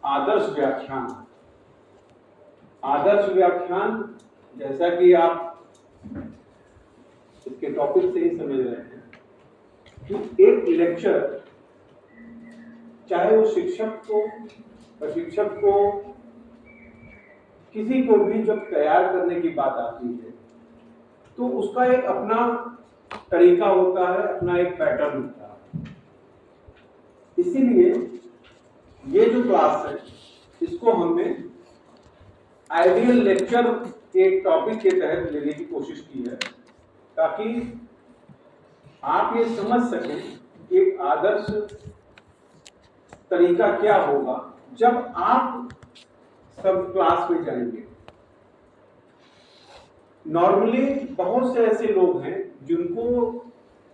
आदर्श व्याख्यान। आदर्श व्याख्यान, जैसा कि आप इसके टॉपिक से ही समझ रहे हैं कि एक लेक्चर, चाहे वो शिक्षक को, प्रशिक्षक को, किसी को भी जब तैयार करने की बात आती है तो उसका एक अपना तरीका होता है, अपना एक पैटर्न होता है। इसीलिए ये जो क्लास है इसको हमने आइडियल लेक्चर एक टॉपिक के तहत लेने की कोशिश की है, ताकि आप ये समझ सकें कि एक आदर्श तरीका क्या होगा जब आप सब क्लास में जाएंगे। नॉर्मली बहुत से ऐसे लोग हैं जिनको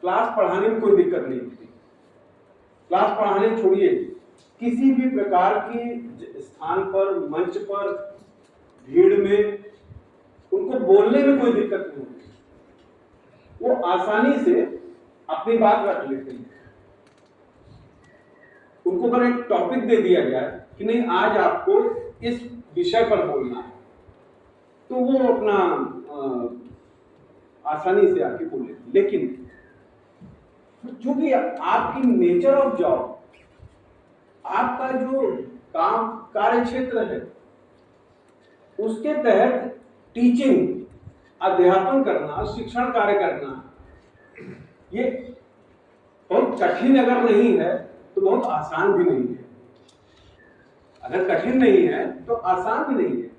क्लास पढ़ाने में कोई दिक्कत नहीं होती। क्लास पढ़ाने छोड़िए, किसी भी प्रकार की स्थान पर, मंच पर, भीड़ में उनको बोलने में कोई दिक्कत नहीं होती। वो आसानी से अपनी बात रख लेते हैं। उनको अगर एक टॉपिक दे दिया जाए कि नहीं आज आपको इस विषय पर बोलना है, तो वो अपना आसानी से आके बोल लेते। लेकिन चूंकि आपकी नेचर ऑफ जॉब, आपका जो काम कार्य क्षेत्र है, उसके तहत टीचिंग, अध्यापन करना, शिक्षण कार्य करना, ये बहुत कठिन अगर नहीं है तो बहुत आसान भी नहीं है। अगर कठिन नहीं है तो आसान भी नहीं है।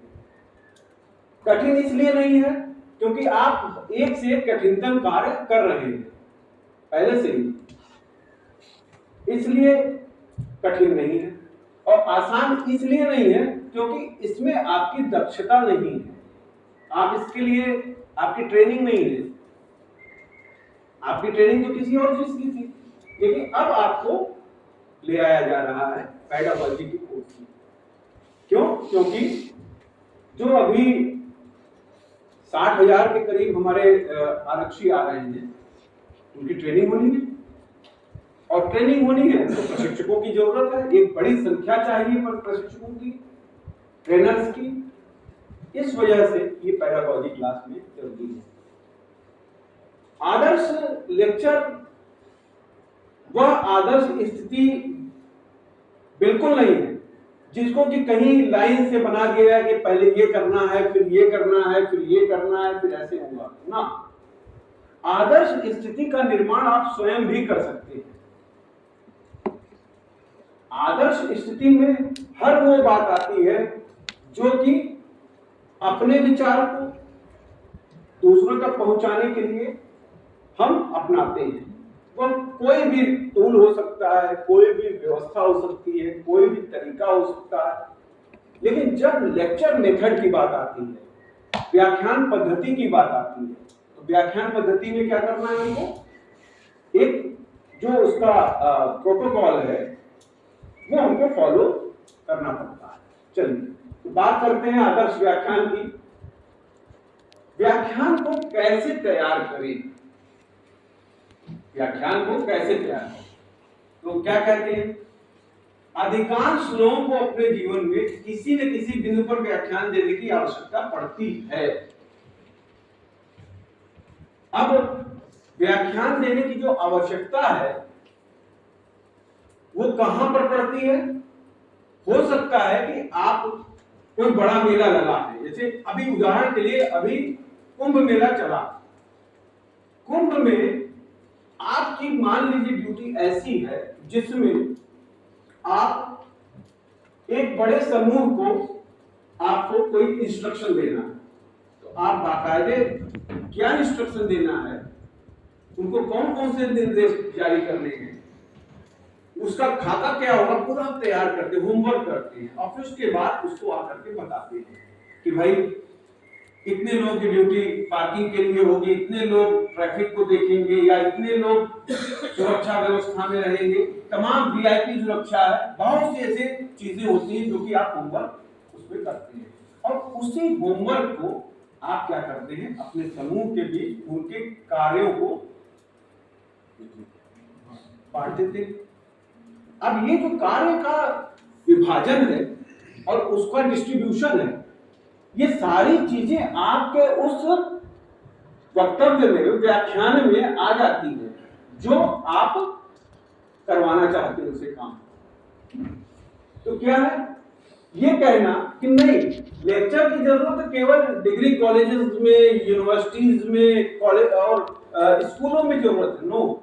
कठिन इसलिए नहीं है क्योंकि आप एक से एक कठिनतम कार्य कर रहे हैं पहले से ही, इसलिए कठिन नहीं है। और आसान इसलिए नहीं है क्योंकि इसमें आपकी दक्षता नहीं है, आप इसके लिए आपकी ट्रेनिंग नहीं है। आपकी ट्रेनिंग तो किसी और चीज की थी, लेकिन अब आपको ले आया जा रहा है पेडागॉजी की कोर्स में। क्यों? क्योंकि जो अभी 60,000 के करीब हमारे आरक्षी आ रहे हैं, उनकी ट्रेनिंग होनी है। और ट्रेनिंग होनी है तो प्रशिक्षकों की जरूरत है। एक बड़ी संख्या चाहिए पर प्रशिक्षकों की, ट्रेनर्स की। इस वजह से ये पेडागॉजी क्लास में जरूरी है। आदर्श लेक्चर वह आदर्श स्थिति बिल्कुल नहीं है जिसको कि कहीं लाइन से बना दिया है कि पहले ये करना है, फिर ये करना है, फिर ये करना है, फिर ऐसे होगा ना। आदर्श स्थिति का निर्माण आप स्वयं भी कर सकते हैं। आदर्श स्थिति में हर वो बात आती है जो कि अपने विचार को दूसरों तक पहुंचाने के लिए हम अपनाते हैं। वह कोई भी टूल हो सकता है, कोई भी व्यवस्था हो सकती है, कोई भी तरीका हो सकता है। लेकिन जब लेक्चर मेथड की बात आती है, व्याख्यान पद्धति की बात आती है, तो व्याख्यान पद्धति में क्या करना है हमको? एक जो उसका प्रोटोकॉल है वो हमको फॉलो करना पड़ता है। चलिए तो बात करते हैं आदर्श व्याख्यान की। व्याख्यान को कैसे तैयार करें? व्याख्यान को कैसे तैयार करें? तो क्या कहते हैं, अधिकांश लोगों को अपने जीवन में किसी न किसी बिंदु पर व्याख्यान देने की आवश्यकता पड़ती है। अब व्याख्यान देने की जो आवश्यकता है वो कहां पर पड़ती है? हो सकता है कि आप कोई बड़ा मेला लगा है, जैसे अभी उदाहरण के लिए अभी कुंभ मेला चला। कुंभ में आपकी मान लीजिए ड्यूटी ऐसी है जिसमें आप एक बड़े समूह को आपको कोई इंस्ट्रक्शन देना है। तो आप बाकायदे क्या इंस्ट्रक्शन देना है, उनको कौन कौन से निर्देश जारी करने हैं, उसका खाता क्या होगा, पूरा तैयार करते हैं, होमवर्क करते हैं। और फिर उसके बाद उसको आकर के बताते हैं कि भाई इतने लोगों की ड्यूटी पार्किंग के लिए होगी, इतने लोग ट्रैफिक को देखेंगे, या इतने लोग सुरक्षा व्यवस्था में रहेंगे। तमाम वीआईपी सुरक्षा है, बहुत सी ऐसी चीजें होती हैं जो कि आप होमवर्क उसमें करते हैं। और उसी होमवर्क को आप क्या करते हैं, अपने समूह के बीच उनके कार्यों को बांट देते हैं। अब ये जो कार्य का विभाजन है और उसका डिस्ट्रीब्यूशन है, ये सारी चीजें आपके उस वक्तव्य में, व्याख्यान में आ जाती है जो आप करवाना चाहते हैं उसे काम। तो क्या है ये कहना कि नहीं लेक्चर की जरूरत केवल डिग्री कॉलेजेस में, यूनिवर्सिटीज में, कॉलेज और स्कूलों में जरूरत है, नो,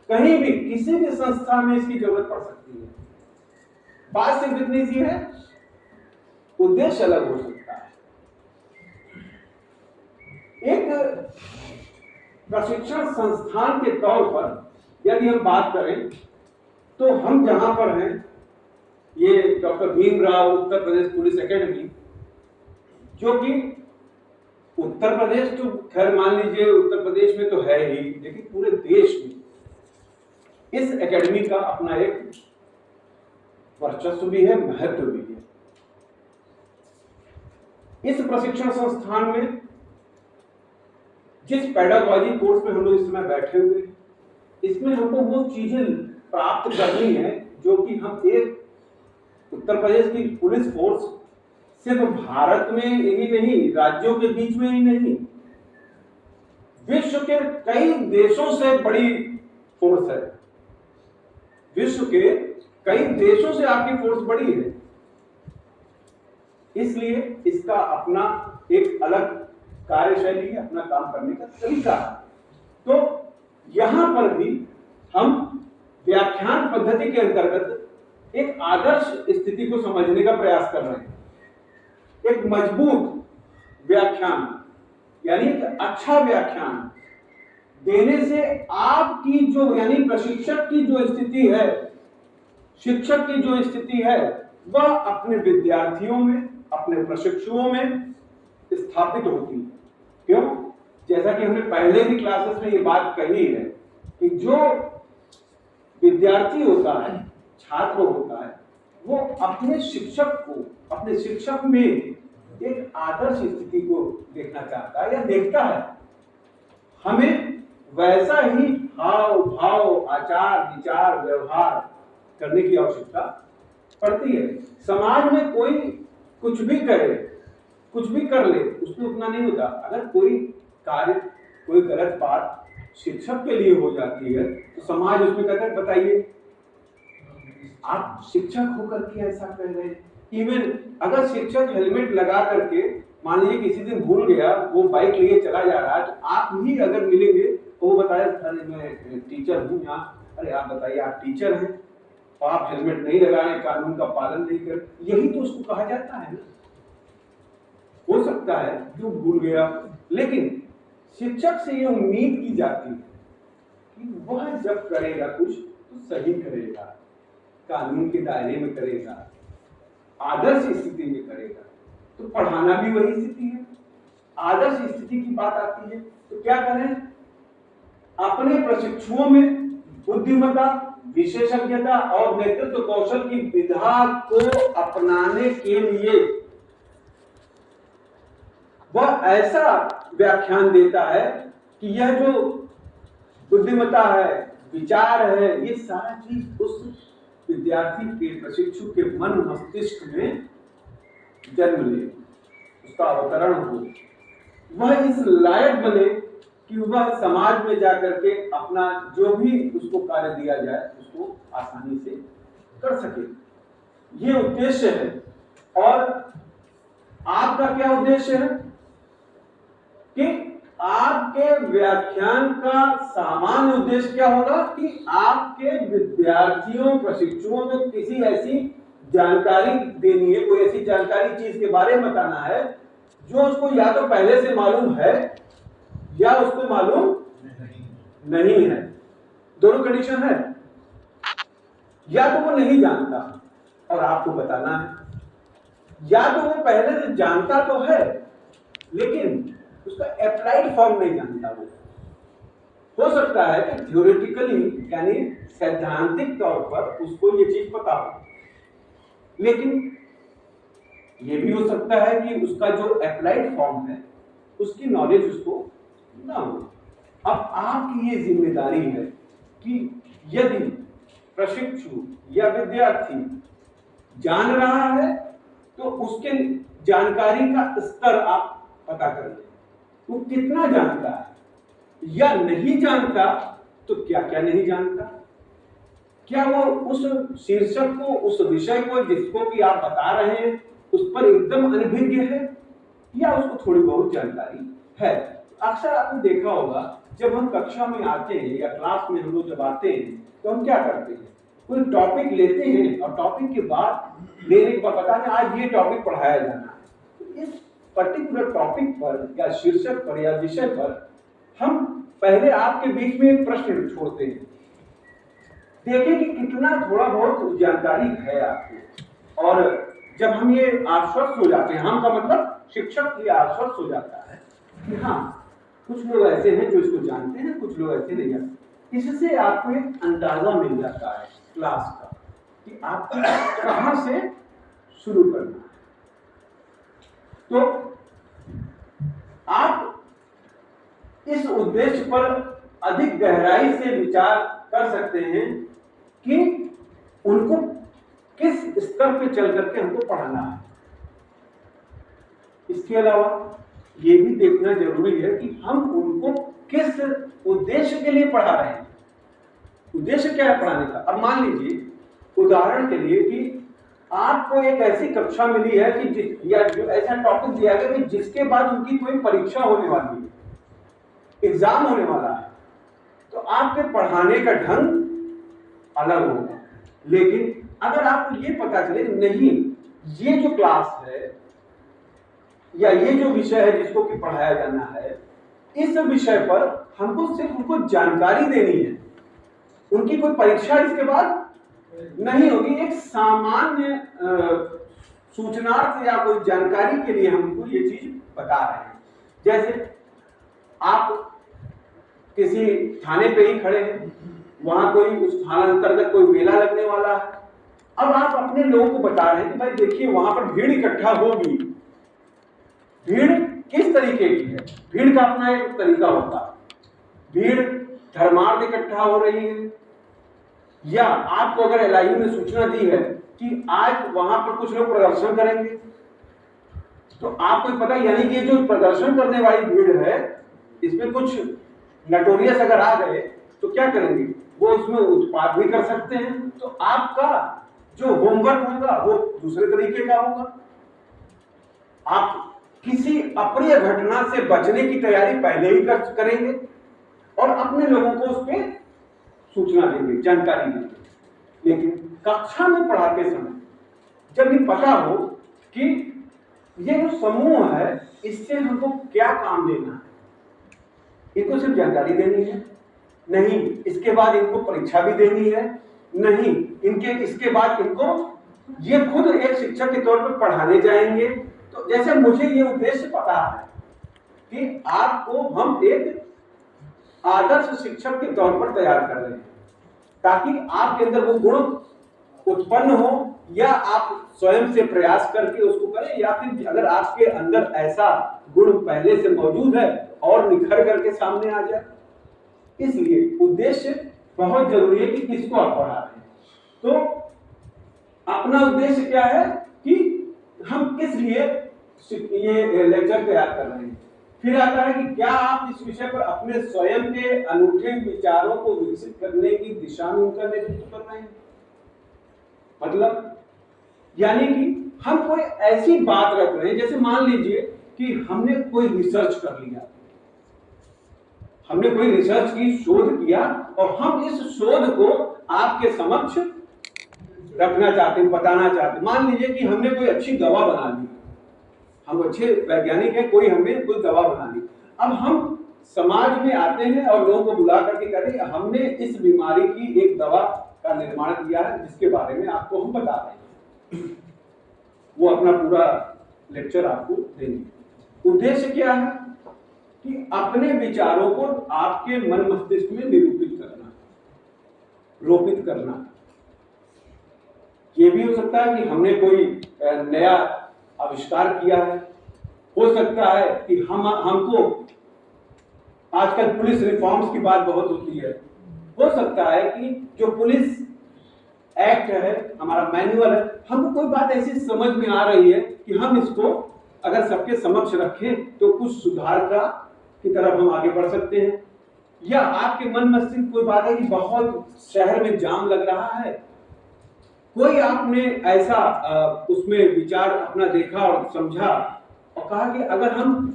कहीं भी किसी भी संस्था में इसकी जरूरत पड़ सकती है। बात सिर्फ इतनी सी है, उद्देश्य अलग हो सकता है। एक प्रशिक्षण संस्थान के तौर पर यदि हम बात करें तो हम जहां पर हैं, ये doctor Bhimrao Uttar Pradesh police academy, जो कि उत्तर प्रदेश तो खैर मान लीजिए उत्तर प्रदेश में तो है ही, लेकिन पूरे देश में इस एकेडमी का अपना एक वर्चस्व भी है, महत्व भी है। इस प्रशिक्षण संस्थान में जिस पेडागॉजी कोर्स में हम लोग इस समय बैठे हुए हैं, इसमें हमको वो चीजें प्राप्त करनी है जो कि हम एक उत्तर प्रदेश की पुलिस फोर्स सिर्फ भारत में ही नहीं, राज्यों के बीच में ही नहीं, विश्व के कई देशों से बड़ी फोर्स है। विश्व के कई देशों से आपकी फोर्स बड़ी है, इसलिए इसका अपना एक अलग कार्यशैली है, अपना काम करने का तरीका है। तो यहां पर भी हम व्याख्यान पद्धति के अंतर्गत एक आदर्श स्थिति को समझने का प्रयास कर रहे हैं। एक मजबूत व्याख्यान यानी एक अच्छा व्याख्यान देने से आपकी जो यानी प्रशिक्षक की जो स्थिति है, शिक्षक की जो स्थिति है, वह अपने विद्यार्थियों में, अपने प्रशिक्षुओं में स्थापित होती है। क्यों? जैसा कि हमने पहले भी क्लासेस में ये बात कही है कि जो विद्यार्थी होता है, छात्र होता है, वो अपने शिक्षक को, अपने शिक्षक में एक आदर्श स्थिति को देखना चाहता है या देखता है। हमें वैसा ही हाव भाव, आचार विचार, व्यवहार करने की आवश्यकता पड़ती है। समाज में कोई कुछ भी करे, कुछ भी कर ले, उसमें उतना नहीं होता। अगर कोई कार्य, कोई गलत बात शिक्षक के लिए हो जाती है तो समाज उसमें कहता है बताइए आप शिक्षक होकर के ऐसा कर रहे हैं। इवन अगर शिक्षक हेलमेट लगा करके मान लीजिए किसी दिन भूल गया, वो बाइक लिए चला जा रहा है, तो आप ही अगर मिलेंगे तो वो बताए अरे मैं टीचर हूँ यहाँ, अरे आप बताइए आप टीचर हैं और आप हेलमेट नहीं लगाए, कानून का पालन नहीं कर, यही तो उसको कहा जाता है ना। हो सकता है जो भूल गया, लेकिन शिक्षक से ये उम्मीद की जाती है कि वह जब करेगा कुछ तो सही करेगा, कानून के दायरे में करेगा, आदर्श स्थिति में करेगा। तो पढ़ाना भी वही स्थिति है। आदर्श स्थिति की बात आती है तो क्या करें? अपने प्रशिक्षुओं में बुद्धिमत्ता, विशेषज्ञता और नेतृत्व कौशल की विधा को अपनाने के लिए वह ऐसा व्याख्यान देता है कि यह जो बुद्धिमत्ता है, विचार है, ये सारा चीज उस विद्यार्थी के, प्रशिक्षु के मन मस्तिष्क में जन्म ले, उसका अवतरण हो, वह इस लायक बने कि वह समाज में जाकर के अपना जो भी उसको कार्य दिया जाए उसको आसानी से कर सके। ये उद्देश्य है। और आपका क्या उद्देश्य है कि आपके व्याख्यान का सामान्य उद्देश्य क्या होगा कि आपके विद्यार्थियों, प्रशिक्षुओं में किसी ऐसी जानकारी देनी है, कोई ऐसी जानकारी चीज के बारे में बताना है जो उसको या तो पहले से मालूम है या उसको मालूम नहीं है। दोनों कंडीशन है। या तो वो नहीं जानता और आपको बताना है, या तो वो पहले से जानता तो है लेकिन उसका अप्लाइड फॉर्म नहीं जानता। वो हो सकता है कि थ्योरेटिकली यानी सैद्धांतिक तौर पर उसको ये चीज पता हो, लेकिन ये भी हो सकता है कि उसका जो अप्लाइड फॉर्म है उसकी नॉलेज उसको ना हो। अब आपकी ये जिम्मेदारी है कि यदि प्रशिक्षु या विद्यार्थी जान रहा है उसके जानकारी का स्तर आप पता कर लें, वो कितना जानता है या नहीं जानता, तो क्या क्या नहीं जानता, क्या वो उस शीर्षक को, उस विषय को जिसको कि आप बता रहे हैं उस पर एकदम अनभिज्ञ है या उसको थोड़ी बहुत जानकारी है। अक्सर आपने देखा होगा जब हम कक्षा में आते हैं या क्लास में हम लोग जब आते हैं तो हम क्या करते हैं, कोई टॉपिक लेते हैं और टॉपिक के बाद लेने के बाद बताते हैं आज ये टॉपिक पढ़ाया जाना है। इस पर्टिकुलर टॉपिक पर या शीर्षक पर या विषय पर हम पहले आपके बीच में एक प्रश्न छोड़ते हैं, देखें कि कितना थोड़ा बहुत जानकारी है आपको। और जब हम ये आश्वस्त हो जाते हैं, हम का मतलब शिक्षक ये आश्वस्त हो जाता है कि हाँ कुछ लोग ऐसे हैं जो इसको जानते हैं, कुछ लोग ऐसे नहीं जानते। इससे आपको एक अंदाजा मिल जाता है क्लास का कि आपको कहां से शुरू करना है। तो आप इस उद्देश्य पर अधिक गहराई से विचार कर सकते हैं कि उनको किस स्तर पे चल करके हमको पढ़ाना है। इसके अलावा ये भी देखना जरूरी है कि हम उनको किस उद्देश्य के लिए पढ़ा रहे हैं। उद्देश्य क्या है पढ़ाने का? अब मान लीजिए उदाहरण के लिए कि आपको एक ऐसी कक्षा मिली है कि या जो ऐसा टॉपिक दिया गया कि जिसके बाद उनकी कोई परीक्षा होने वाली है, एग्जाम होने वाला है, तो आपके पढ़ाने का ढंग अलग होगा। लेकिन अगर आपको ये पता चले नहीं ये जो क्लास है या ये जो विषय है जिसको कि पढ़ाया जाना है, इस विषय पर हमको सिर्फ उनको जानकारी देनी है, उनकी कोई परीक्षा इसके बाद नहीं होगी, एक सामान्य सूचनार्थ या कोई जानकारी के लिए हमको ये चीज बता रहे हैं। जैसे आप किसी थाने पे ही खड़े हैं, वहां कोई उस थाना अंतर्गत कोई मेला लगने वाला है, अब आप अपने लोगों को बता रहे हैं कि भाई देखिए वहां पर भीड़ इकट्ठा होगी। भीड़ किस तरीके की है? भीड़ का अपना एक तरीका होता है। भीड़ धर्मार्थ इकट्ठा हो रही है, या आपको अगर एलआईयू ने सूचना दी है कि आज वहां पर कुछ लोग प्रदर्शन करेंगे, तो आपको पता यानी कि जो प्रदर्शन करने वाली भीड़ है इसमें कुछ नटोरियस अगर आ गए तो क्या करेंगे, वो उसमें उत्पात भी कर सकते हैं। तो आपका जो होमवर्क होगा वो दूसरे तरीके का होगा। आप किसी अप्रिय घटना से बचने की तैयारी पहले ही करेंगे और अपने लोगों को उस पर सूचना देंगे, जानकारी देंगे। लेकिन कक्षा में पढ़ाते समय जब ये पता हो कि ये जो समूह है इससे हमको क्या काम लेना है, इनको सिर्फ जानकारी देनी है नहीं, इसके बाद इनको परीक्षा भी देनी है नहीं, इनके इसके बाद इनको ये खुद एक शिक्षक के तौर पर पढ़ाने जाएंगे। तो जैसे मुझे ये उद्देश्य पता है कि आपको हम एक आदर्श शिक्षक के तौर पर तैयार कर रहे हैं ताकि आपके अंदर वो गुण उत्पन्न हो, या आप स्वयं से प्रयास करके उसको करें, या फिर अगर आपके अंदर ऐसा गुण पहले से मौजूद है और निखर करके सामने आ जाए। इसलिए उद्देश्य बहुत जरूरी है कि किसको आप पढ़ा रहे हैं। तो अपना उद्देश्य क्या है कि हम किस लिए ये लेक्चर तैयार कर रहे हैं। फिर आता है कि क्या आप इस विषय पर अपने स्वयं के अनूठे विचारों को विकसित करने की दिशा में उनका नेतृत्व कर रहे हैं। मतलब यानी कि हम कोई ऐसी बात रख रहे हैं, जैसे मान लीजिए कि हमने कोई रिसर्च कर लिया, हमने कोई रिसर्च की, शोध किया और हम इस शोध को आपके समक्ष रखना चाहते हैं, बताना चाहते हैं। मान लीजिए कि हमने कोई अच्छी दवा बना ली, हम अच्छे वैज्ञानिक हैं, कोई हमें कोई दवा बना ली, अब हम समाज में आते हैं और लोगों को बुला करके कहते हैं हमने इस बीमारी की एक दवा का निर्माण किया है जिसके बारे में आपको हम बता रहे हैं। वो अपना पूरा लेक्चर आपको देंगे। उद्देश्य क्या है कि अपने विचारों को आपके मन मस्तिष्क में निरूपित करना, रोपित करना। ये भी हो सकता है कि हमने कोई नया आविष्कार किया है, हो सकता है कि हमको आजकल पुलिस रिफॉर्म्स की बात बहुत होती है, हो सकता है कि जो पुलिस एक्ट है, हमारा मैनुअल है, हमको कोई बात ऐसी समझ में आ रही है कि हम इसको अगर सबके समक्ष रखें तो कुछ सुधार की तरफ हम आगे बढ़ सकते हैं। या आपके मन मस्तिष्क कोई बात है कि बहुत शहर में जाम लग रहा है, कोई आपने ऐसा उसमें विचार अपना देखा और समझा और कहा कि अगर हम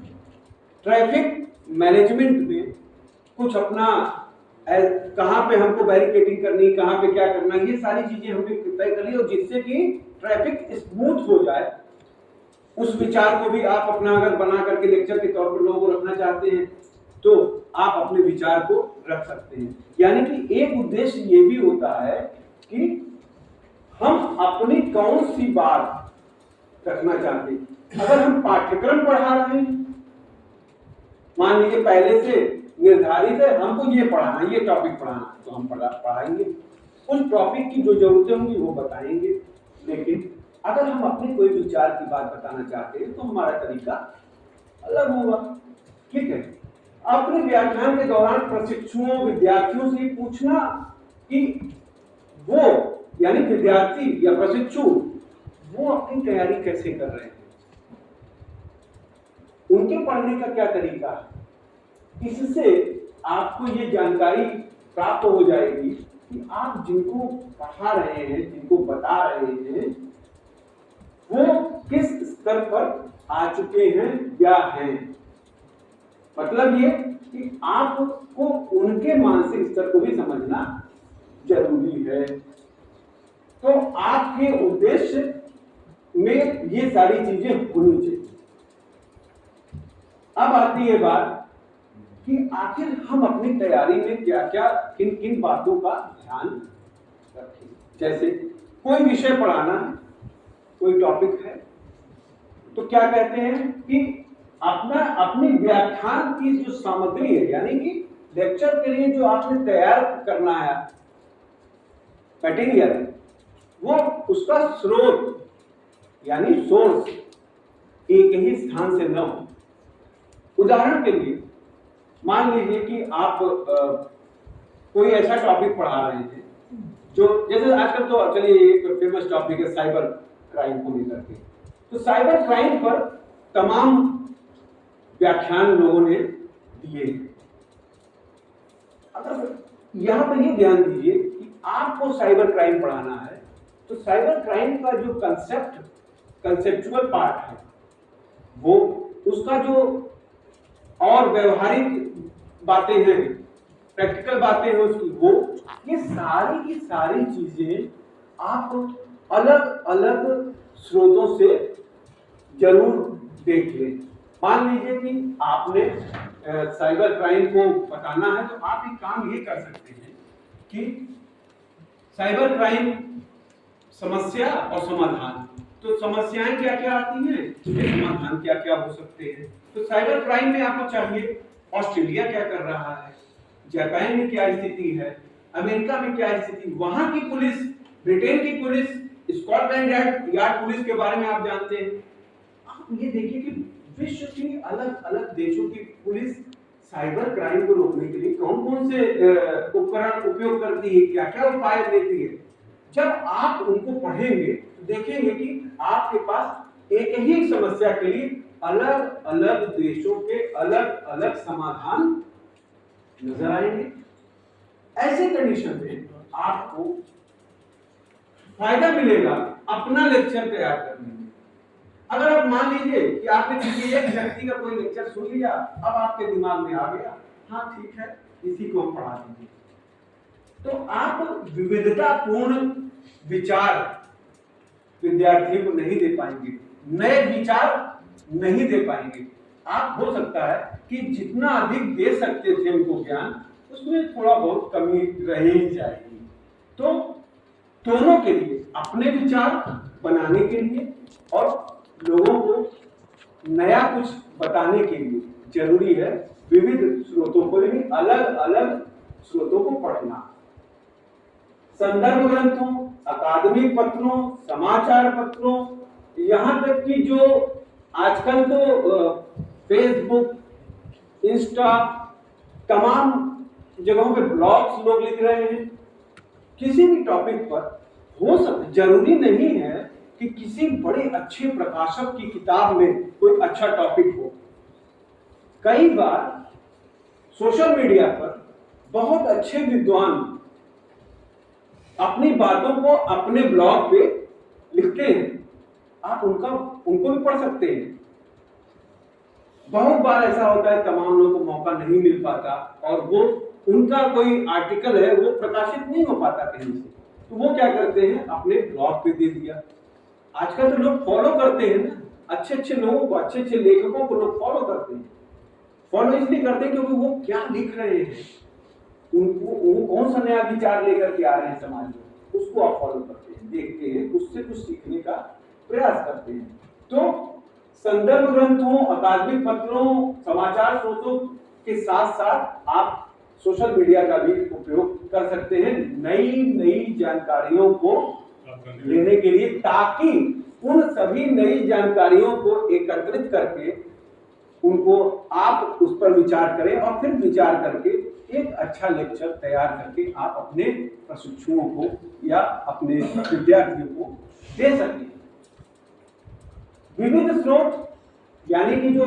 ट्रैफिक मैनेजमेंट में कुछ अपना कहाँ पे हमको बैरिकेडिंग करनी, कहाँ पे क्या करना, ये सारी चीजें हमने तय कर ली और जिससे कि ट्रैफिक स्मूथ हो जाए, उस विचार को भी आप अपना अगर बना करके लेक्चर के तौर पर लोगों को रखना चाहते हैं तो आप अपने विचार को रख सकते हैं। यानी कि एक उद्देश्य ये भी होता है कि हम अपनी कौन सी बात रखना चाहते हैं। अगर हम पाठ्यक्रम पढ़ा रहे हैं, मान लीजिए पहले से निर्धारित है हमको ये पढ़ाना, ये टॉपिक पढ़ाना, तो हम पढ़ाएंगे, उस टॉपिक की जो जरूरतें होंगी वो बताएंगे। लेकिन अगर हम अपने कोई विचार की बात बताना चाहते हैं तो हमारा तरीका अलग होगा। ठीक है, अपने व्याख्यान के दौरान प्रशिक्षुओं विद्यार्थियों से पूछना कि वो यानी विद्यार्थी या प्रशिक्षु वो अपनी तैयारी कैसे कर रहे हैं, उनके पढ़ने का क्या तरीका है। इससे आपको ये जानकारी प्राप्त हो जाएगी कि आप जिनको पढ़ा रहे हैं, जिनको बता रहे हैं, वो किस स्तर पर आ चुके हैं या हैं। मतलब ये कि आपको उनके मानसिक स्तर को भी समझना जरूरी है। तो आपके उद्देश्य में ये सारी चीजें होनी चाहिए। अब आती है बात कि आखिर हम अपनी तैयारी में क्या क्या किन किन बातों का ध्यान रखें। जैसे कोई विषय पढ़ाना है, कोई टॉपिक है, तो क्या कहते हैं कि अपनी व्याख्यान की जो सामग्री है, यानी कि लेक्चर के लिए जो आपने तैयार करना है मटेरियल, वो उसका स्रोत यानी सोर्स एक ही स्थान से न हो। उदाहरण के लिए मान लीजिए कि आप कोई ऐसा टॉपिक पढ़ा रहे हैं जो जैसे आजकल तो चलिए एक फेमस टॉपिक है साइबर क्राइम को लेकर के, तो साइबर क्राइम पर तमाम व्याख्यान लोगों ने दिए। अगर यहां पर ये ध्यान दीजिए कि आपको साइबर क्राइम पढ़ाना है तो साइबर क्राइम का जो कंसेप्चुअल पार्ट है, वो उसका जो और व्यवहारिक बातें हैं, प्रैक्टिकल बातें हैं उसकी, वो ये सारी की सारी चीजें आप अलग अलग स्रोतों से जरूर देख लें। मान लीजिए कि आपने साइबर क्राइम को बताना है तो आप एक काम ये कर सकते हैं कि साइबर क्राइम समस्या और समाधान, तो समस्याएं क्या क्या आती हैं, समाधान क्या क्या हो सकते हैं। तो साइबर क्राइम में आपको चाहिए ऑस्ट्रेलिया क्या कर रहा है, जापान में क्या स्थिति है, अमेरिका में क्या स्थिति, वहां की पुलिस, ब्रिटेन की पुलिस, स्कॉटलैंड यार्ड पुलिस के बारे में आप जानते हैं। आप ये देखिए कि विश्व की अलग अलग देशों की पुलिस साइबर क्राइम को रोकने के लिए कौन कौन से उपकरण उपयोग करती है, क्या क्या उपाय लेती है। जब आप उनको पढ़ेंगे तो देखेंगे कि आपके पास एक ही समस्या के लिए अलग अलग देशों के अलग अलग समाधान नजर आएंगे। ऐसे कंडीशन में आपको फायदा मिलेगा अपना लेक्चर तैयार करने में। अगर आप मान लीजिए कि आपने किसी एक व्यक्ति का कोई लेक्चर सुन लिया, अब आपके दिमाग में आ गया, हाँ ठीक है इसी को हम पढ़ा दीजिए, तो आप विविधतापूर्ण विचार विद्यार्थियों को नहीं दे पाएंगे, नए विचार नहीं दे पाएंगे। आप हो सकता है कि जितना अधिक दे सकते थे उनको ज्ञान, उसमें थोड़ा बहुत कमी रह ही जाएगी। तो दोनों के लिए अपने विचार बनाने के लिए और लोगों को नया कुछ बताने के लिए जरूरी है विविध स्रोतों को, यानी अलग अलग स्रोतों को पढ़ना। संदर्भ ग्रंथों, अकादमिक पत्रों, समाचार पत्रों, यहां तक कि जो आजकल तो फेसबुक, इंस्टा, तमाम जगहों पे ब्लॉग्स लोग लिख रहे हैं। किसी भी टॉपिक पर हो सकता, जरूरी नहीं है कि किसी बड़े अच्छे प्रकाशक की किताब में कोई अच्छा टॉपिक हो। कई बार सोशल मीडिया पर बहुत अच्छे विद्वान अपनी बातों को अपने ब्लॉग पे लिखते हैं, आप उनको भी पढ़ सकते हैं। बहुत बार ऐसा होता है तमाम लोगों को मौका नहीं मिल पाता और वो उनका कोई आर्टिकल है वो प्रकाशित नहीं हो पाता कहीं से, तो वो क्या करते हैं अपने ब्लॉग पे दे दिया। आजकल तो लोग फॉलो करते हैं ना, अच्छे अच्छे लोगों को, अच्छे अच्छे लेखकों को लोग फॉलो करते हैं। फॉलो इसलिए करते हैं क्योंकि वो क्या लिख रहे हैं, उनको वो कौन सा नया विचार लेकर के आ रहे हैं समाज में, उसको आप फॉलो करते हैं, देखते हैं, उससे कुछ सीखने का प्रयास करते हैं। तो संदर्भ ग्रंथों, अकादमिक पत्रों, समाचार स्रोतों के साथ साथ आप सोशल मीडिया का भी उपयोग कर सकते हैं नई नई जानकारियों को लेने के लिए, ताकि उन सभी नई जानकारियों को एकत्रित करके उनको आप उस पर विचार करें और फिर विचार करके एक अच्छा लेक्चर तैयार करके आप अपने प्रशिक्षुओं को या अपने विद्यार्थियों को दे सकें। विविध स्रोत यानी कि जो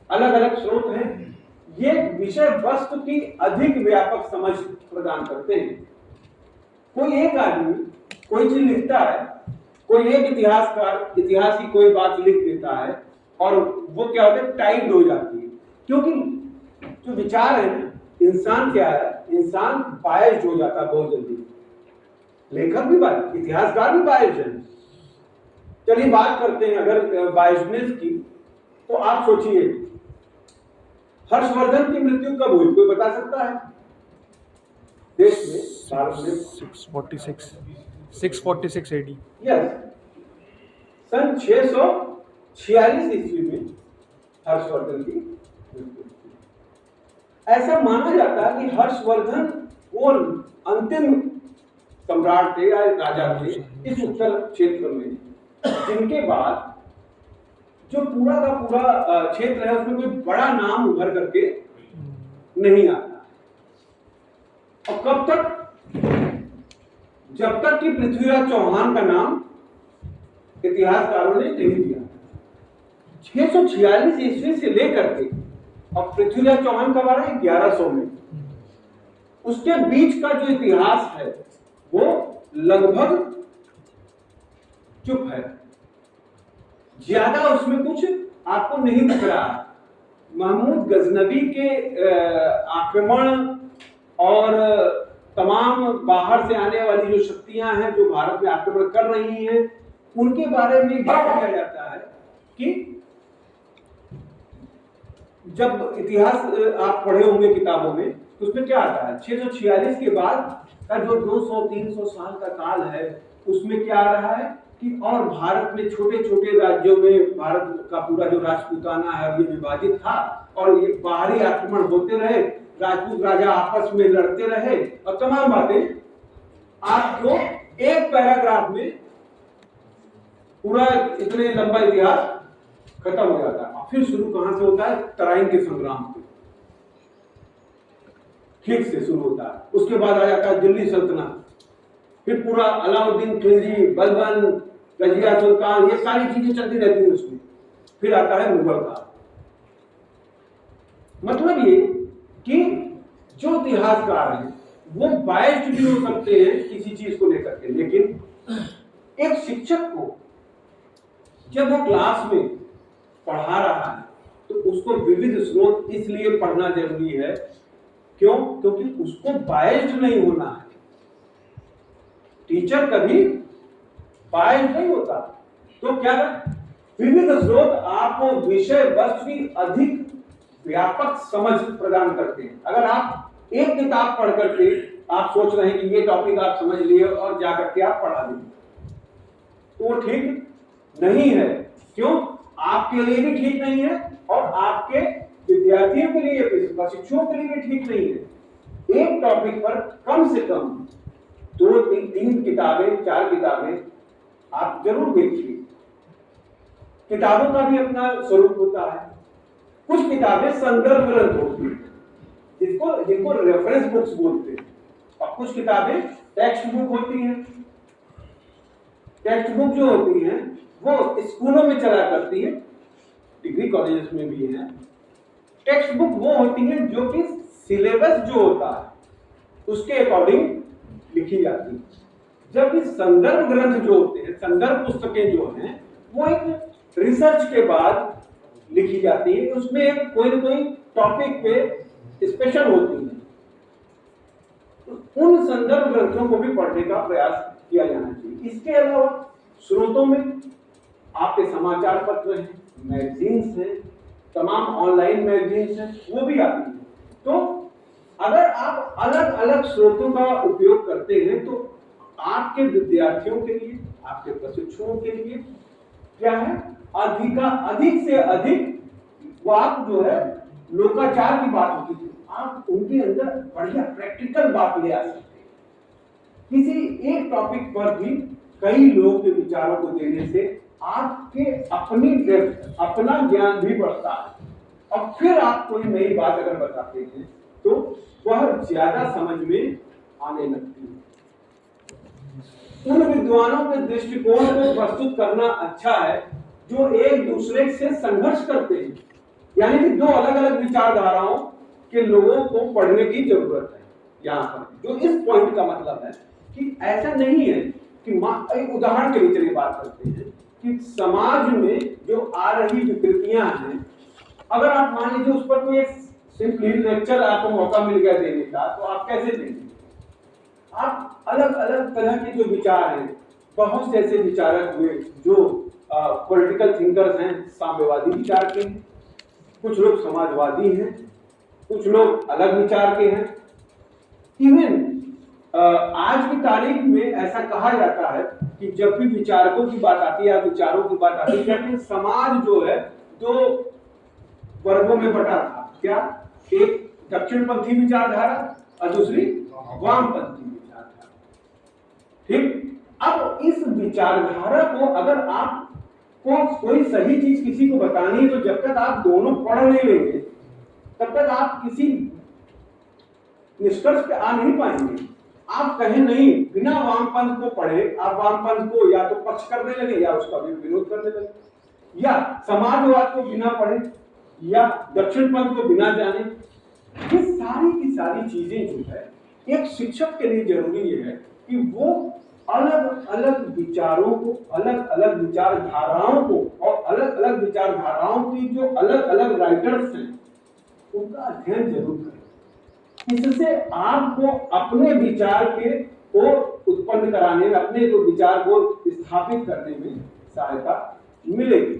अलग अलग स्रोत हैं, ये विषय वस्तु की अधिक व्यापक समझ प्रदान करते हैं। कोई एक आदमी कोई चीज लिखता है, कोई एक इतिहासकार इतिहास की कोई बात लिख देता है और वो क्या होता है, टाइट हो जाती है, क्योंकि जो विचार है ना, इंसान क्या है, इंसान बायस्ड हो जाता है बहुत जल्दी। लेखक भी बायस्ड, इतिहासकार भी बायस्ड है। चलिए बात करते हैं अगर बायस्डनेस की, तो आप सोचिए हर्षवर्धन की मृत्यु कब हुई, कोई बता सकता है देश में, भारत में? 646 AD। यस, सन 646 ईस्वी में हर्षवर्धन की मृत्यु। ऐसा माना जाता है कि हर्षवर्धन वो अंतिम सम्राट थे या राजा थे इस उत्तर क्षेत्र में, जिनके बाद जो पूरा का पूरा क्षेत्र है उसमें कोई बड़ा नाम उभर करके नहीं आता। और कब तक? जब तक कि पृथ्वीराज चौहान का नाम इतिहासकारों ने नहीं दिया। 646 ईस्वी से लेकर के और पृथ्वीराज चौहान का बारा 1100 में, उसके बीच का जो इतिहास है वो लगभग चुप है, ज्यादा उसमें कुछ आपको नहीं दिख रहा है। महमूद गजनवी के आक्रमण और तमाम बाहर से आने वाली जो शक्तियां हैं जो भारत में आक्रमण कर रही हैं, उनके बारे में क्या कहा जाता है कि जब इतिहास आप पढ़े होंगे किताबों में, तो उसमें क्या आता है, 646 के बाद का जो 200-300 साल का काल है, उसमें क्या आ रहा है कि और भारत में छोटे छोटे राज्यों में भारत का पूरा जो राजपूताना है ये विभाजित था और ये बाहरी आक्रमण होते रहे, राजपूत राजा आपस में लड़ते रहे और तमाम बातें आपको एक पैराग्राफ में पूरा इतने लंबा इतिहास खत्म हो जाता है। फिर शुरू कहां से होता है, तराइन के संग्राम से ठीक से शुरू होता है। उसके बाद आ जाता है दिल्ली सल्तनत, फिर पूरा अलाउद्दीन खिलजी, बलबन, रजिया सुल्तान, ये सारी चीजें चलती रहती हैं उसमें। फिर आता है मुगल काल। मतलब ये कि जो इतिहासकार हैं वो बायस्ड भी हो सकते हैं किसी चीज को लेकर के, लेकिन एक शिक्षक को जब वो क्लास में पढ़ा रहा है तो उसको विविध स्रोत इसलिए पढ़ना जरूरी है, क्यों? क्योंकि उसको बायस्ड नहीं होना है। टीचर कभी बायस्ड नहीं होता, तो क्या विविध स्रोत आपको विषय वस्तु की अधिक व्यापक समझ प्रदान करते हैं। अगर आप एक किताब पढ़ करके आप सोच रहे हैं कि ये टॉपिक आप समझ लिए और जाकर के आप पढ़ा देंगे, तो वो ठीक नहीं है। क्यों? आपके लिए भी ठीक नहीं है और आपके विद्यार्थियों के लिए, प्रशिक्षुओं के लिए भी ठीक नहीं है। एक टॉपिक पर कम से कम 2-3 किताबें, 4 किताबें आप जरूर देखिए। किताबों का भी अपना स्वरूप होता है। कुछ किताबें संदर्भ ग्रंथ होती हैं, जिनको रेफरेंस बुक्स बोलते हैं, और कुछ किताबें टेक्स्ट बुक होती है, टेक्स्ट बुक जो होती है वो स्कूलों में चला करती है, डिग्री कॉलेजेस में भी है। टेक्स्ट बुक वो होती है जो कि सिलेबस जो होता है उसके अकॉर्डिंग लिखी जाती है, जबकि संदर्भ ग्रंथ जो होते हैं, संदर्भ पुस्तकें जो हैं, वो एक रिसर्च के बाद लिखी जाती है, उसमें कोई न कोई टॉपिक पे स्पेशल होती है। तो उन संदर्भ ग्रंथों को भी पढ़ने का प्रयास किया जाना चाहिए। इसके अलावा स्रोतों में आपके समाचार पत्र हैं, मैगजीन्स हैं, तमाम ऑनलाइन मैगजीन्स हैं, वो भी आती हैं। तो अगर आप अलग अलग स्रोतों का उपयोग करते हैं तो आपके विद्यार्थियों के लिए, आपके प्रशिक्षुओं के लिए क्या है, अधिक से अधिक वो आप जो है लोकाचार की बात होती थी, आप उनके अंदर बढ़िया प्रैक्टिकल बात ले आ सकते हैं। किसी एक टॉपिक पर भी कई लोगों के विचारों को देने से आपके अपना ज्ञान भी बढ़ता है, और फिर आप कोई नई बात अगर बताते हैं तो वह ज्यादा समझ में आने लगती है। उन विद्वानों के दृष्टिकोण को प्रस्तुत करना अच्छा है जो एक दूसरे से संघर्ष करते हैं, यानी कि दो अलग अलग विचारधाराओं के लोगों को पढ़ने की जरूरत है। यहाँ पर जो इस पॉइंट का मतलब है कि ऐसा नहीं है कि एक उदाहरण के लिए चलिए बात करते हैं कि समाज में जो आ रही विकृतियां हैं, अगर आप मान लीजिए उस पर कोई एक सिंपली लेक्चर आपको मौका मिल गया देने का, तो आप कैसे देंगे? आप अलग अलग तरह के जो विचार हैं, बहुत से ऐसे विचारक हुए जो पॉलिटिकल थिंकर्स हैं, साम्यवादी विचार के हैं, कुछ लोग समाजवादी हैं, कुछ लोग अलग विचार के हैं। इवन आज की तारीख में ऐसा कहा जाता है कि जब भी विचारकों की बात आती है या विचारों की बात आती है, कहते हैं समाज जो है दो वर्गों में बटा था। क्या? एक दक्षिणपंथी विचारधारा और दूसरी वामपंथी विचारधारा। ठीक, अब इस विचारधारा को अगर आप कोई सही चीज किसी को बतानी है, तो जब तक आप दोनों पढ़ नहीं लेंगे तब तक आप किसी निष्कर्ष पे आ नहीं पाएंगे। आप कहें नहीं, बिना वामपंथ को पढ़े आप वामपंथ को या तो पक्ष करने लगे या उसका भी विरोध करने लगे, या समाजवाद को बिना पढ़े या दक्षिण पंथ को बिना जाने। ये सारी की सारी चीजें जो है एक शिक्षक के लिए जरूरी है कि वो अलग अलग विचारों को, अलग अलग विचारधाराओं को और अलग अलग विचारधाराओं की जो अलग अलग राइटर्स हैं उनका अध्ययन जरूर करें। इससे आपको अपने विचार के को उत्पन्न कराने में, अपने को विचार को स्थापित करने में सहायता मिलेगी।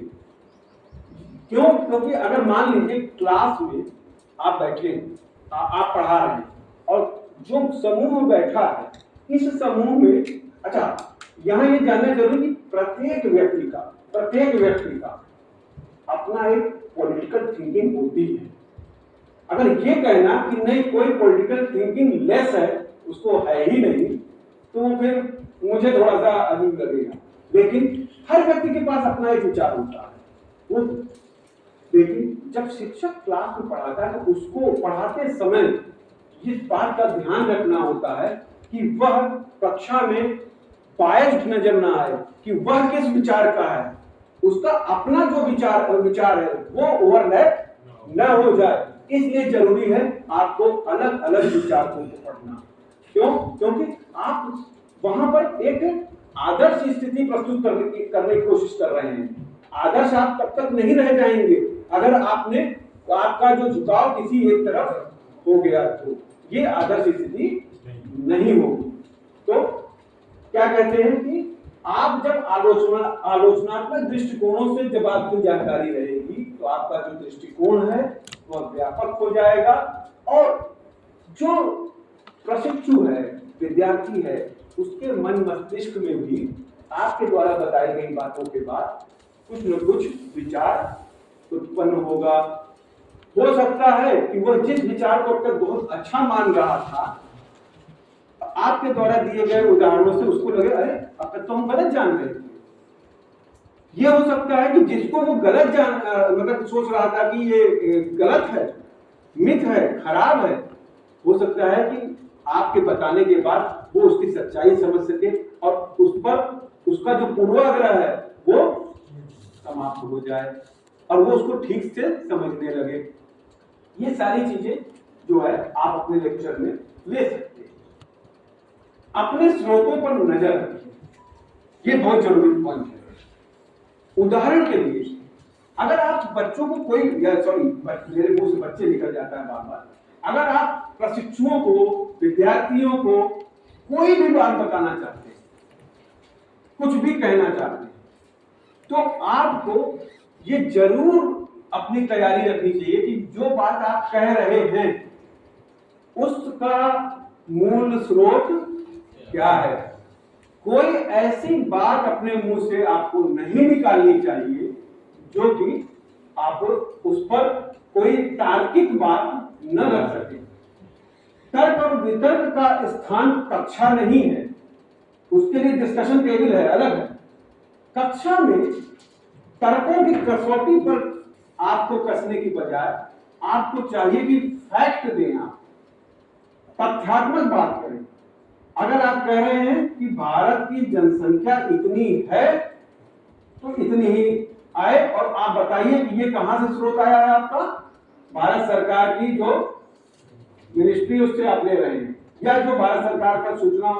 क्यों? क्योंकि अगर मान लीजिए क्लास में आप बैठे हैं, आप पढ़ा रहे हैं और जो समूह बैठा है, इस समूह में, अच्छा यहाँ ये जानना जरूरी कि प्रत्येक व्यक्ति का अपना एक पॉलिटिकल थिंकिंग होती है। अगर ये कहना कि नहीं कोई पॉलिटिकल थिंकिंग लेस है, उसको है ही नहीं, तो फिर मुझे थोड़ा सा अजीब लगेगा। लेकिन हर व्यक्ति के पास अपना एक विचार होता है वो। लेकिन जब शिक्षक क्लास में पढ़ाता है तो उसको पढ़ाते समय इस बात का ध्यान रखना होता है कि वह कक्षा में बायस्ड नजर ना आए, कि वह किस विचार का है, उसका अपना जो विचार है वो ओवरलैप न हो जाए। इसलिए जरूरी है आपको अलग अलग विचारों को पढ़ना। क्यों? क्योंकि आप वहां पर एक आदर्श स्थिति प्रस्तुत करने की कोशिश कर रहे हैं। आदर्श आप तब तक नहीं रह जाएंगे अगर आपका जो झुकाव किसी एक तरफ हो गया, तो ये आदर्श स्थिति नहीं होगी। तो क्या कहते हैं कि आप जब आलोचनात्मक दृष्टिकोणों से जब आपकी जानकारी रहेगी तो आपका जो दृष्टिकोण है वह व्यापक हो जाएगा, और जो प्रशिक्षु है, विद्यार्थी है, उसके मन मस्तिष्क में भी आपके द्वारा बताई गई बातों के बाद कुछ न कुछ विचार उत्पन्न होगा। हो सकता है कि वह जिस विचार को अब तक बहुत अच्छा मान रहा था, आपके द्वारा दिए गए उदाहरणों से उसको लगे अरे अब तक तो हम गलत जान रहे थे। यह हो सकता है कि जिसको वो गलत मतलब सोच रहा था कि ये गलत है, मिथ है, खराब है, हो सकता है कि आपके बताने के बाद वो उसकी सच्चाई समझ सके और उस पर उसका जो पूर्वाग्रह है वो समाप्त हो जाए और वो उसको ठीक से समझने लगे। ये सारी चीजें जो है आप अपने लेक्चर में ले सकते हैं। अपने स्रोतों पर नजर रखिए, ये बहुत जरूरी पॉइंट है। उदाहरण के लिए अगर आप बच्चों को कोई मेरे मुंह से बच्चे निकल जाता है बार बार, अगर आप प्रशिक्षुओं को, विद्यार्थियों को कोई भी बात बताना चाहते हैं, कुछ भी कहना चाहते हैं, तो आपको ये जरूर अपनी तैयारी रखनी चाहिए कि जो बात आप कह रहे हैं उसका मूल स्रोत क्या है। कोई ऐसी बात अपने मुंह से आपको नहीं निकालनी चाहिए जो कि आप उस पर कोई तार्किक बात न रख सके। तर्क और वितर्क का स्थान कक्षा नहीं है, उसके लिए डिस्कशन टेबल है, अलग है। कक्षा में तर्कों की कसौटी पर आपको कसने की बजाय आपको चाहिए कि फैक्ट दें, आप तथ्यात्मक बात करें। अगर आप कह रहे हैं कि भारत की जनसंख्या इतनी है तो इतनी ही आए, और आप बताइए कि ये कहां से स्रोत आया है आपका, भारत सरकार की जो मिनिस्ट्री उससे आप ले रहे हैं, या जो भारत सरकार का सूचना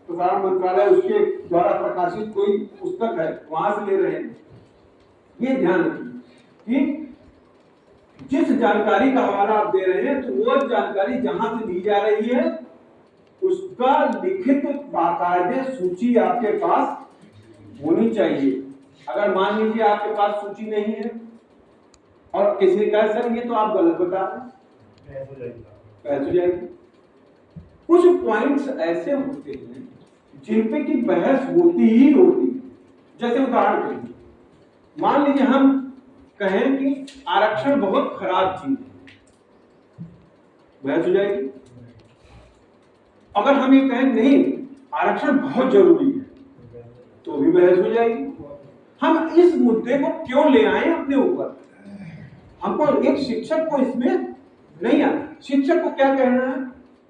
प्रसारण मंत्रालय उसके द्वारा प्रकाशित कोई पुस्तक है वहां से ले रहे हैं। ये ध्यान रखिए कि जिस जानकारी का हवाला आप दे रहे हैं तो वो जानकारी जहां से ली जा रही है उसका लिखित बाकायदे सूची आपके पास होनी चाहिए। अगर मान लीजिए आपके पास सूची नहीं है और किसी ने कहा सर ये तो आप गलत बता रहे हैं, बहस हो जाएगी। कुछ पॉइंट्स ऐसे होते हैं जिन पे की बहस होती ही होती है। जैसे उदाहरण के लिए मान लीजिए हम कहें कि आरक्षण बहुत खराब चीज है, बहस हो जाएगी। अगर हम ये कहें नहीं आरक्षण बहुत जरूरी है तो भी बहस हो जाएगी। हम इस मुद्दे को क्यों ले आए अपने ऊपर? हमको एक शिक्षक को इसमें नहीं आना। शिक्षक को क्या कहना है,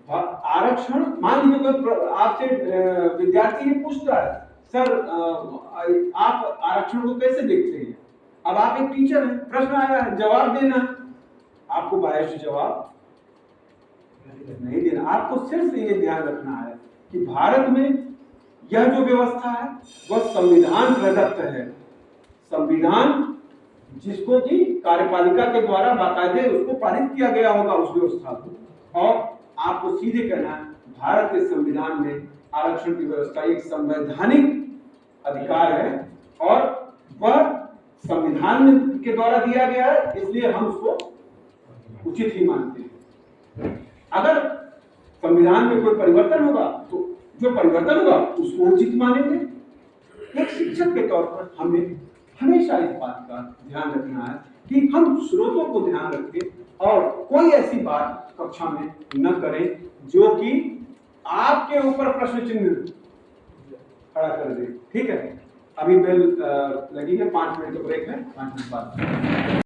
आरक्षण, मान लीजिए कोई आपसे विद्यार्थी ये पूछता है सर आप आरक्षण को कैसे देखते हैं? अब आप एक टीचर हैं, प्रश्न आया है, जवाब देना है, आपको बायस जवाब नहीं देना। आपको सिर्फ ये ध्यान रखना है कि भारत में यह जो व्यवस्था है वह संविधान प्रदत्त है। संविधान जिसको कि कार्यपालिका के द्वारा बाकायदे उसको पारित किया गया होगा उस व्यवस्था को, और आपको सीधे कहना है भारत के संविधान में आरक्षण की व्यवस्था एक संवैधानिक अधिकार है और वह संविधान के द्वारा दिया गया है, इसलिए हम उसको उचित ही मानते हैं। अगर संविधान में कोई परिवर्तन होगा तो जो परिवर्तन होगा उसको उचित मानेंगे। एक शिक्षक के तौर पर हमें हमेशा इस बात का ध्यान रखना है कि हम स्रोतों को ध्यान रखें और कोई ऐसी बात कक्षा में न करें जो कि आपके ऊपर प्रश्न चिन्ह खड़ा कर दे। ठीक है, अभी बेल लगी है, 5 मिनट का ब्रेक है, 5 मिनट बाद।